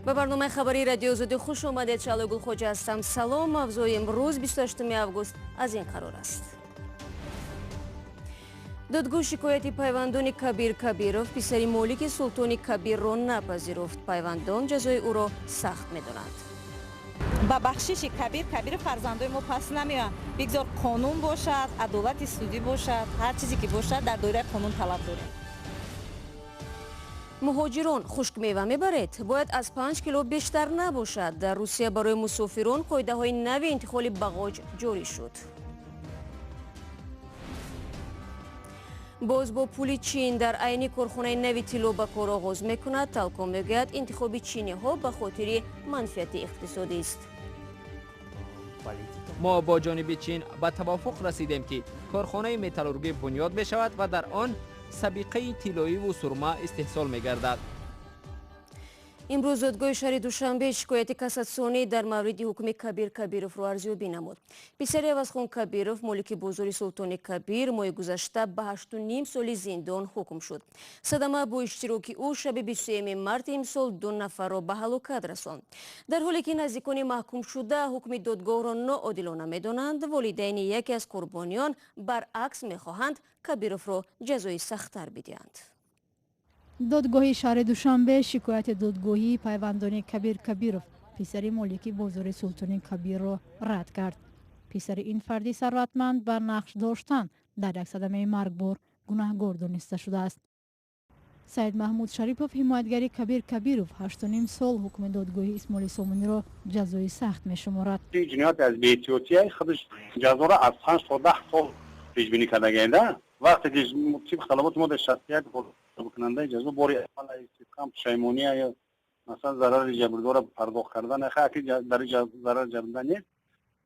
ба барномаи хабари Радиои Озодӣ хуш омадед. Шаълои Гулхоҷа ҳастам. Салом. Мавзӯи имрӯз 28 август аз ин қарор аст. додгоҳ шикояти пайвандони Кабир Кабиров писари молики Султони Кабирро напазируфт. Пайвандон ҷазои ӯро сахт медонанд. ба бахшиши Кабир фарзандои мо пас намеоянд. Бигзор қонун бошад, адолати судӣ бошад, ҳар чизе ки бошад дар доираи қонун талаб дорем. муҳоҷирон хушкмева мебаред? Бояд аз 5 кило бештар набошад. Дар Русия барои мусофирон қоидаҳои нави интиқоли багоҷ ҷорӣ шуд. боз бо пули чин дар айни корхонаи нави тилло ба кор оғоз мекунад. Талком мегӯяд интихоби чиниҳо ба хотири манфиати иқтисодист. мо бо ҷониби чин ба таваффуқ расидем ки корхонаи металлургӣ бунёд мешавад ва дар он сабиқаи тиллоиву сурма истеҳсол мегардад. имрӯз додгоҳи шаҳри Душанбе шикояти кассатсионӣ дар мавриди ҳукми Кабир Кабировро арзёбӣ намуд. писари Авазхон Кабиров, молики бозори Султони Кабир, моҳи гузашта ба 8.5 соли зиндон ҳукм шуд. Садама бо иштироки ӯ шаби 23 марти имсол 2 нафарро ба ҳалокат расонд. дар ҳоле ки наздикони маҳкумшуда ҳукми додгоҳро ноодилона медонанд, волидайни яке аз қурбониён баръакс мехоҳанд Кабировро ҷазои сахттар бидиҳанд. додгоҳи шаҳри Душанбе шикояти додгоҳии пайвандони Кабир Кабиров писари молики бозори Султони Кабирро рад кард. писари ин фарди сарватманд ба нақш доштан дар як садамаи маргбор гунаҳгор дониста шудааст. Саид Маҳмуд Шарипов ҳимоятгари Кабир Кабиров 8.5 сол ҳукми додгоҳи Исмоили Сомониро ҷазои сахт мешуморад. ҷиноят аз беэҳтиётии худаш ҷазоро аз 5 то 10 сол пешбинӣ кардаганда вақте ки тиб халавоти мо дар шахсият букунандаи ҷазо бори аввал истиқам пушаймония ё масалан зарари ҷабрдора пардохт кардан яки дар зарар ҷабрда нест,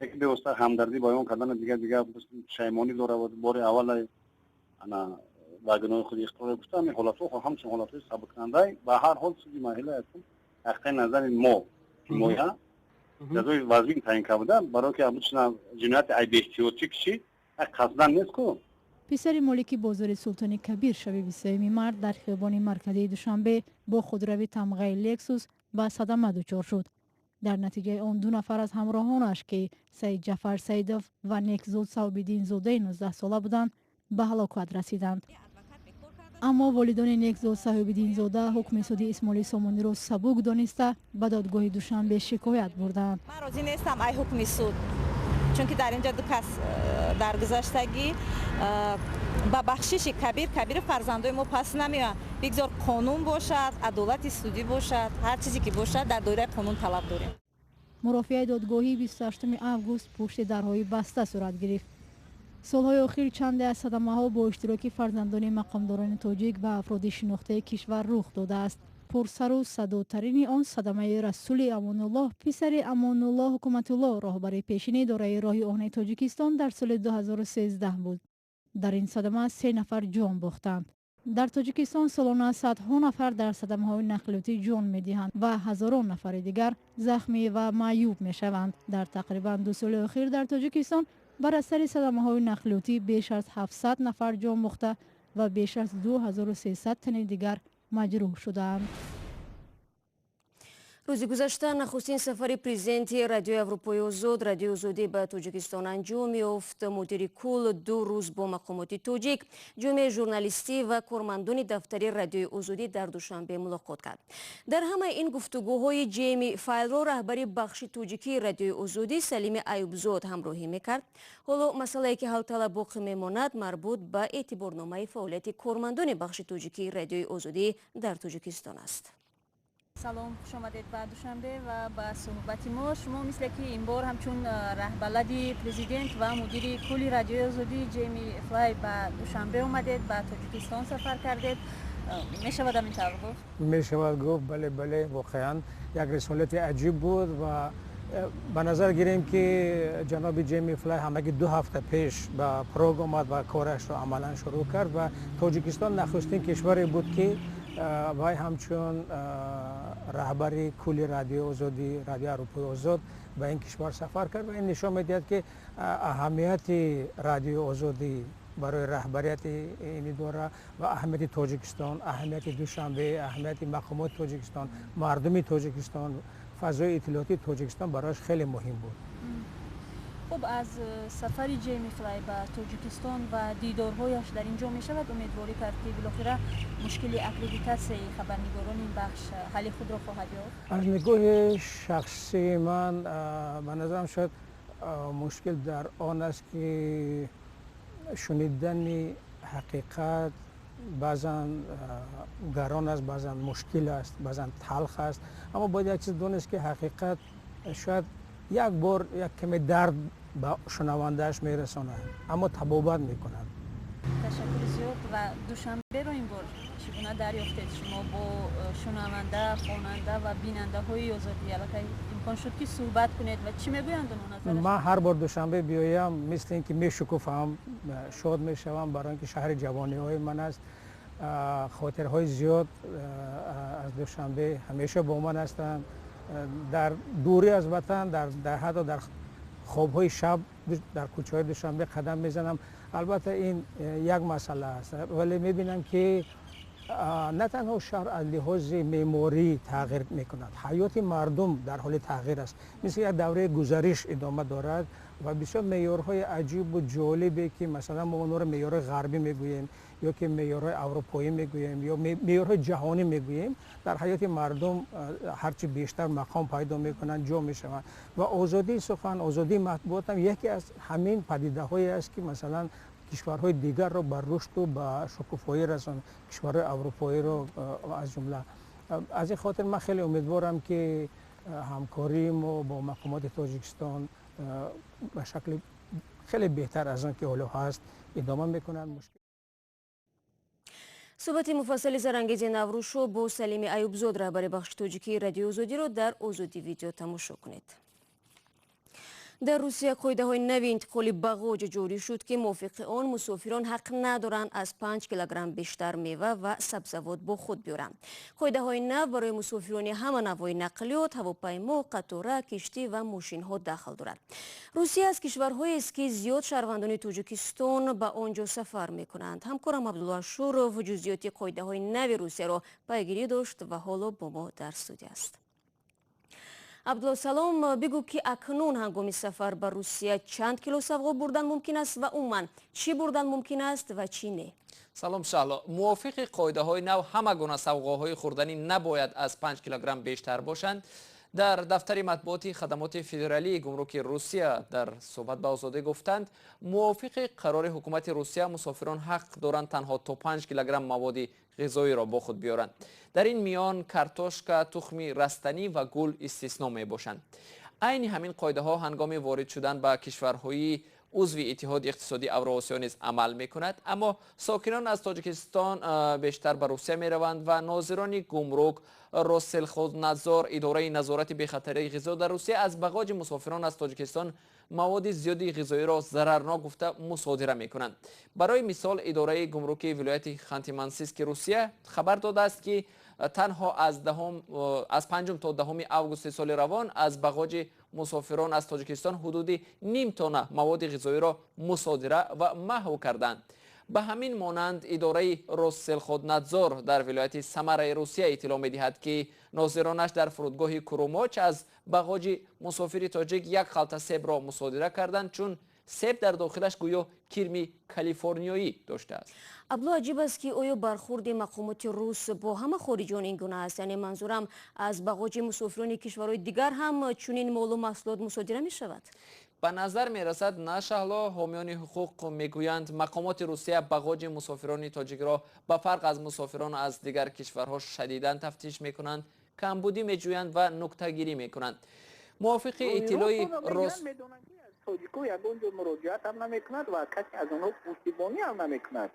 яки бевосита ҳамдардӣ баён кардан дигар пушаймонӣ дора ва бори аввал ана ба гуноҳи худи иқтирор гуфта ҳамин ҳолатҳо ҳамчун ҳолатҳои сабукунандаи ба ҳар ҳол суди маҳилла ҳастам ҳаққи назари мо ҳимоя ҷазои вазмин таъин карда барои ки обычно ҷинояти айбеҳтиётӣ киши қасдан нест ку. писари молики бозори Султони Кабир шаби 23 март дар хиёбони марказии Душанбе бо худрави тамғаи Лексус ба садама дучор шуд. дар натиҷаи он 2 нафар аз ҳамроҳонаш ки Саид Ҷафар Саидов ва Некзод Саҳобиддинзодаи 19 сола буданд ба ҳалокат расиданд. аммо волидони Некзод Саҳобиддинзода ҳукми суди Исмоили Сомониро сабук дониста ба додгоҳи Душанбе шикоят бурданд. ман розӣ нестам ай ҳукми суд, чунки дар инҷа ду кас дар гузаштагӣ ба бахшиши Кабир фарзандои мо пас намеоянд. бигзор қонун бошад, адолати судӣ бошад, ҳар чизе ки бошад дар доираи қонун талаб дорем. мурофиаи додгоҳӣ 28 август пушти дарҳои баста сурат гирифт. солҳои охир чанде аз садамаҳо бо иштироки фарзандони мақомдорони тоҷик ва афроди шинохтаи кишвар рух додааст. пурсару садотарини он садамаи Расули Амонуллоҳ писари Амонуллоҳ ҳукуматуллоҳ роҳбари пешини идораи роҳи оҳани Тоҷикистон дар соли 2013 буд. дар ин садама 3 нафар ҷон бохтанд. дар Тоҷикистон солона садҳо нафар дар садамаҳои нақлиётӣ ҷон медиҳанд ва ҳазорон нафари дигар захмӣ ва маъюб мешаванд. дар тақрибан 2 соли охир дар Тоҷикистон бар асари садамаҳои нақлиётӣ беш аз 700 нафар ҷон бохта ва беш аз 2300 тани дигар маҷрӯҳ шудаанд. рӯзи гузашта нахустин сафари президенти Радиои Европои Озод Радиои Озодӣ ба Тоҷикистон анҷом ёфт. мудири кул 2 рӯз бо мақомоти тоҷик, ҷомеаи журналистӣ ва кормандони дафтари Радиои Озодӣ дар Душанбе мулоқот кард. дар ҳамаи ин гуфтугӯҳои ҷеми файлро раҳбари бахши тоҷикии Радиои Озодӣ Салими Айюбзод ҳамроҳӣ мекард. ҳоло масъалае ки ҳалтала боқӣ мемонад марбут ба эътиборномаи фаъолияти кормандони бахши тоҷикии Радиои Озодӣ дар Тоҷикистон аст. салом, хуш омадед ба Душанбе ва ба суҳбати мо. шумо мисле ки ин бор ҳамчун раҳбалади президент ва мудири кулли Радиои Озодӣ ҷеми флай ба Душанбе омадед, ба Тоҷикистон сафар кардед. мешавад ҳамин тавр гуфт? мешавад гуфт, бале воқеан як рисолати аҷиб буд ва ба назар гирем ки ҷаноби ҷеми флай ҳамаги 2 ҳафта пеш ба Прог омад ва корашро амалан шурӯъ кард ва Тоҷикистон нахустин кишваре буд ки вай ҳамчун раҳбари кулли Радиои Озодӣ, Радиои Европои Озод ба ин кишвар сафар кард ва ин нишон медиҳад ки аҳамияти Радиои Озодӣ برای رهبریت این دوره و اهمیت تاجیکستان، اهمیت دوشنبه، اهمیت مقامات تاجیکستان، مردم تاجیکستان، فضای اطلاعاتی تاجیکستان برایش خیلی مهم بود. خب از سفر جیمی فلای به تاجیکستان و دیدارهایش در اینجا می شود امیدواری کرد که بالاخره مشکل اکریدیتاسیون خبرنگاران این بخش حل خود را خواهد یافت؟ از نگاه شخصی من به نظرم شاید مشکل در آن است که شنیدن حقیقت بعضا گران است، بعضا مشکل است، بعضا تلخ است، اما باید یک چیز دانست که حقیقت شاید یک بار یک کمی درد به شنوندهش میرساند اما تبابت میکند. تشکر زیاد. و دوشنبه رو این بار چگونه دریافتید شما با شنونده، خواننده و بیننده های آزادی؟ البته امکان شد که صحبت کنید و چی میگویند اونها؟ من هر بار دوشنبه بیایم مثل اینکه میشکوفم، شاد میشوم، برای اینکه شهر جوانی های من است. خاطرهای زیاد از دوشنبه همیشه با من هستند. در دوری از وطن، حتی در خوابهای شب در کوچه های دوشنبه قدم میزنم. البته این یک مسئله است، ولی میبینم که نه تنها شهر از لحاظ معماری تغییر میکند، حیات مردم در حال تغییر است. مثل یک دوره گذریش ادامه دارد و بسیار معیارهای عجیب و جالبی که مثلا ما اونها رو معیار غربی میگوییم یا که معیارهای اروپایی میگوییم یا معیارهای جهانی میگوییم، در حیات مردم هرچی بیشتر مقام پیدا میکنند، جا میشوند. و آزادی سخن، آزادی مطبوعات هم یکی از همین پدیده هایی است که مثلا کشورهای دیگر رو بر رشد و به شکوفایی رساند، کشورهای اروپایی رو از جمله. از این خاطر من خیلی امیدوارم که همکاری ما با مقامات تاجیکستان به شکل خیلی بهتر از آن که حالا هست ادامه میکنند. صحبت مفصل سرانگیز نوروشو با سلیم ایوبزاد رهبر بخش تاجیکی رادیو آزادی را در آزادی ویدیو تماشا کنید. در روسیه قاعده‌های نوی انتقالی باغاج جاری شد که موافق آن مسافران حق ندارند از 5 کیلوگرم بیشتر میوه و سبزیجات با خود بیارند. قاعده‌های نو برای مسافران همه نوع نقلیات، هواپیما، قطار، کشتی و ماشین‌ها داخل دارد. روسیه از کشورهایی است که زیاد شهروندان تاجیکستان به آنجا سفر می‌کنند. همکارم عبدالله شورف جزئیات قاعده‌های نو روسیه را پیگیری داشت و حالا با ما در استودیو است. عبدالله سلام، بگو که اکنون هنگام سفر به روسیه چند کیلو سوغا بردن ممکن است و عموما چی بردن ممکن است و چی نه؟ سلام شهلا، موافق قاعده های نو همه گونه سوغاهای خوردنی نباید از 5 کیلوگرم بیشتر باشند. در دفتر مطبوعات خدمات فدرالی گمرک روسیه در صحبت به آزادی گفتند موافق قرار حکومت روسیه مسافران حق دارند تنها تا 5 کیلوگرم مواد غذایی را با خود بیارند. در این میان کارتوشکا، تخم رستنی و گل استثنا می باشند. عین همین قاعده ها هنگام وارد شدن به کشورهای عضو اتحاد اقتصادی اوراسیا نیز عمل می کند، اما ساکنان از تاجیکستان بیشتر به روسیه می روند و ناظران گمرک روسلخودنظار اداره نظارت بخطری غذا در روسیه از باغاج مسافران از تاجیکستان مواد زیادی غذایی را ضررناک گفته مصادره می کنند. برای مثال اداره گمرک ولایت خانتی-منسیسک روسیه خبر داده است که تنها از 5 تا 10 اوگوست سال روان از باغاج مسافران از تاجیکستان حدود نیم تن مواد غذایی را مصادره و محو کردند. به همین مانند اداره روسلخودنظار در ولایت سمر روسیه اطلاع می‌دهد که ناظرانش در فرودگاه کروماچ از باغاج مسافر تاجیک یک خلطه سیب را مصادره کردند، چون سیب در داخلش گویا کرم کالیفرنیایی داشته است. عبدالله، عجیب است که آیا برخورد مقامات روس با همه خارجیان این گونه است؟ یعنی منظورم از باغاج مسافران کشورهای دیگر هم چنین مال و محصولات مصادره می شود؟ به نظر می رسد نه شهلا. حامیان حقوق میگویند مقامات روسیه باغاج مسافران تاجیک را به فرق از مسافران از دیگر کشورها شدیداً تفتیش می کنند، کمبودی می جویند و نکته گیری می کنند. موافق اطلاع روس تاجیکو یگان جو مراجعت هم نمی کند و کسی از آنها پشتیبانی هم نمی کند.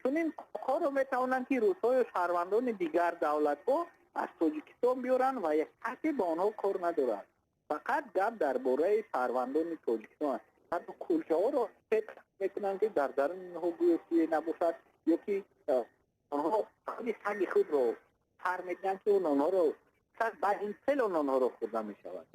چون این کار رو می توانند که روس‌ها یا شهروندان دیگر دولت‌ها از تاجیکستان بیارن و یک کسی با آنها کار ندارد. فقط گپ درباره شهروندان تاجیکستان است. حتی کلچه ها را فکر میکنند که در درون اینها گویی نباشد یا که آنها خیلی سگ خود را پر میدن که آنها را بعد این سل آنها را خورده می شود.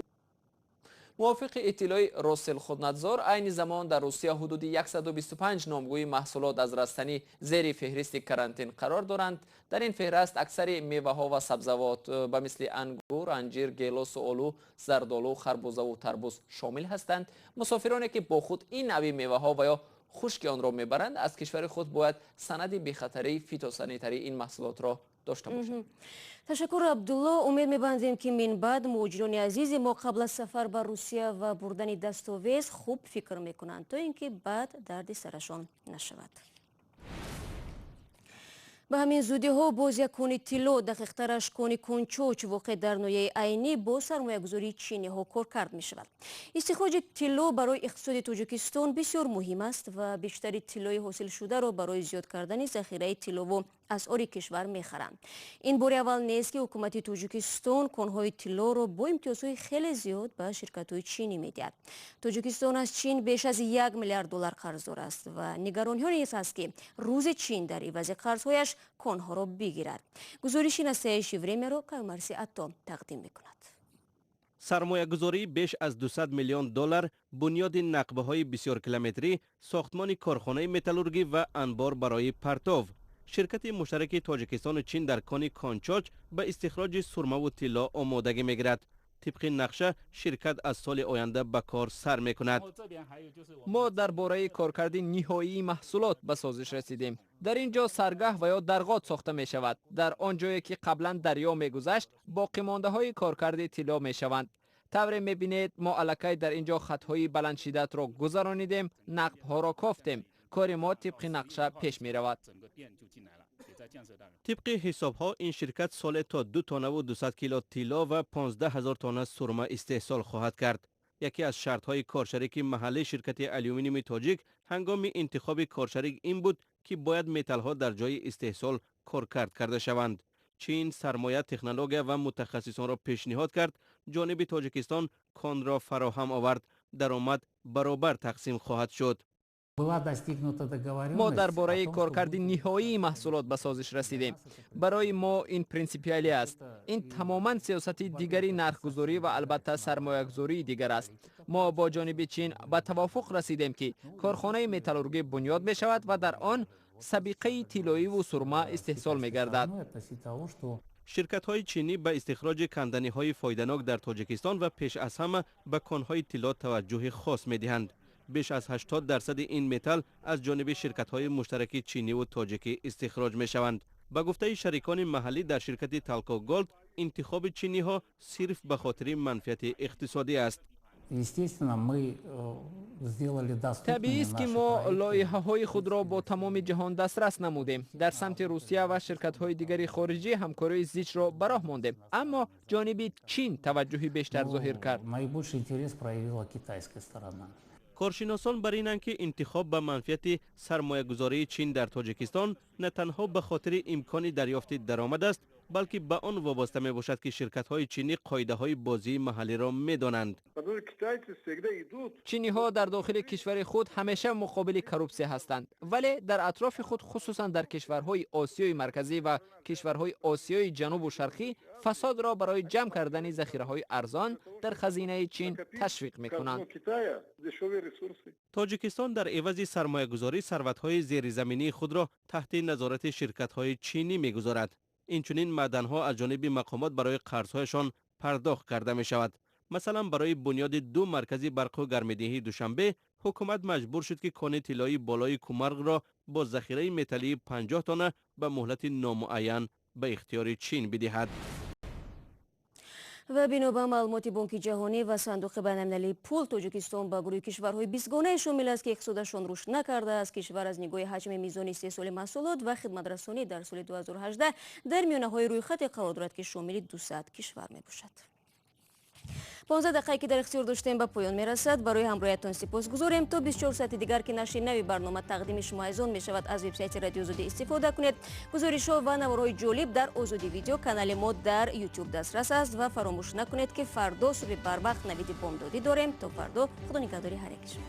موافق اطلاع راسل خودنظار، عین زمان در روسیه حدود 125 نامگوی محصولات از رستنی زیر فهرست کرانتین قرار دارند. در این فهرست اکثر میوه ها و سبزوات به مثل انگور، انجیر، گیلاس و آلو، زردآلو، خربزه و تربوز شامل هستند. مسافرانی که با خود این نوع میوه ها و یا خشک آن را میبرند از کشور خود باید سند بی‌خطری فیتوسانیتری این محصولات را داشته باشند. تشکر عبدالله. امید می‌بندیم که من بعد مهاجران عزیز ما قبل از سفر به روسیه و بردن دستاویز خوب فکر میکنند تا اینکه بعد درد سرشان نشود. به همین زودی ها باز یک کون طلا، دقیق‌ترش کون کنچوچ واقع در نویه عینی با سرمایه‌گذاری چینی ها کارکرد می شود. استخراج طلا برای اقتصاد تاجیکستان بسیار مهم است و بیشتر طلای حاصل شده را برای زیاد کردن ذخیره طلا و اسعار کشور می‌خرند. این بار اول نیست که حکومت تاجیکستان کان‌های طلا را با امتیازهای خیلی زیاد به شرکت‌های چینی می‌دهد. تاجیکستان از چین بیش از 1 میلیارد دلار قرضدار است و نگرانی نیز است که روز چین در عوض قرض‌هایش کان‌ها را بگیرد. گزارش نسای شیوریمی را کامرسی عطا تقدیم می‌کند. سرمایه‌گذاری بیش از 200 میلیون دلار، بنیاد نقبه‌های بسیار کیلومتری، ساختمان کارخانه متالورگی و انبار برای پرتو. شرکت مشترک تاجیکستان و چین در کان کانچاچ به استخراج سرمه و طلا آمادگی می‌گیرد. طبق نقشه شرکت از سال آینده به کار سر می‌کند. ما درباره کارکرد نهایی محصولات به سازش رسیدیم. در اینجا سرگاه و یا درغات ساخته می شود. در آن جایی که قبلا دریا می‌گذشت باقی مانده های کارکرد طلا می شوند. طور می‌بینید ما الکی در اینجا خطهای بلند شدت را گذرانیدیم، نقب‌ها را کافتیم. کار ما طبق نقشه پیش می رود. طبق حساب ها این شرکت سال تا 2 تانه و 200 کیلو طلا و 15,000 تانه سرمه استحصال خواهد کرد. یکی از شرط های کارشریک محلی شرکت آلومینیوم تاجیک هنگام انتخاب کارشریک این بود که باید متل ها در جای استحصال کارکرد کرده شوند. چین سرمایه، تکنولوژی و متخصصان را پیشنهاد کرد. جانب تاجیکستان کان را فراهم آورد. درآمد برابر تقسیم خواهد شد. ما درباره کارکرد نهایی محصولات به سازش رسیدیم. برای ما این پرینسیپیالی است. این تماما سیاست دیگری نرخگذاری و البته سرمایه‌گذاری دیگر است. ما با جانب چین به توافق رسیدیم که کارخانه متالورگی بنیاد می شود و در آن سابقه طلایی و سرمه استحصال می گردد. شرکت های چینی به استخراج کندنی های فایده‌ناک در تاجیکستان و پیش از همه به کان‌های طلا توجه خاص می دهند. بیش از 80% این متل از جانب شرکت‌های مشترک چینی و تاجیکی استخراج می‌شوند. با گفته شریکان محلی در شرکت تالکو گولد، انتخاب چینی‌ها صرف به خاطر منفعت اقتصادی است. طبیعی است که ما لایحه‌های خود را با تمام جهان دسترس نمودیم. در سمت روسیه و شرکت‌های دیگری خارجی همکاری زیچ را به راه ماندیم، اما جانب چین توجهی بیشتر ظاهر کرد. کارشناسان بر اینند که انتخاب به منفعت سرمایه‌گذاری چین در تاجیکستان نه تنها به خاطر امکان دریافت درآمد است، بلکه به آن وابسته می باشد که شرکت‌های چینی قاعده‌های بازی محلی را می‌دانند. چینی‌ها در داخل کشور خود همیشه مقابل کروپسیه هستند، ولی در اطراف خود خصوصا در کشورهای آسیای مرکزی و کشورهای آسیای جنوب و شرقی فساد را برای جمع کردن ذخیره‌های ارزان در خزینه چین تشویق می‌کنند. تاجیکستان در عوض سرمایه‌گذاری ثروت‌های زیرزمینی خود را تحت نظارت شرکت‌های چینی می‌گذارد. اینچنین معدن‌ها از جانب مقامات برای قرض‌هایشان پرداخت کرده می‌شود. مثلا برای بنیاد 2 مرکزی برق و گرم‌دهی دوشنبه، حکومت مجبور شد که کان طلایی بالای کومرغ را با ذخیره متلی 50 تانه به مهلت نامعین به اختیار چین بدهد. و بنابر معلومات بانک جهانی و صندوق بین‌المللی پول، تاجیکستان با گروه کشورهای 20 گانه شامل است که اقتصادشان رشد نکرده است. کشور از نگاه حجم میزان استحصال محصولات و خدمت‌رسانی در سال 2018 در میانه‌های روی خط قرار دارد که شامل 200 کشور میباشد. 15 دقیقه که در اختیار داشتیم به پایان میرسد. برای همراهیتان سپاسگزاریم. تا 24 ساعت دیگر که نشر نوی برنامه تقدیم شما ایزان می شود، از وبسایت رادیو آزادی استفاده کنید. گزارش‌ها و نوارهای جالب در آزادی ویدیو کانال ما در یوتیوب دسترس است و فراموش نکنید که فردا صبح بر وقت نوید بامدادی داریم. تا فردا، خدا نگهداری هر یک شما.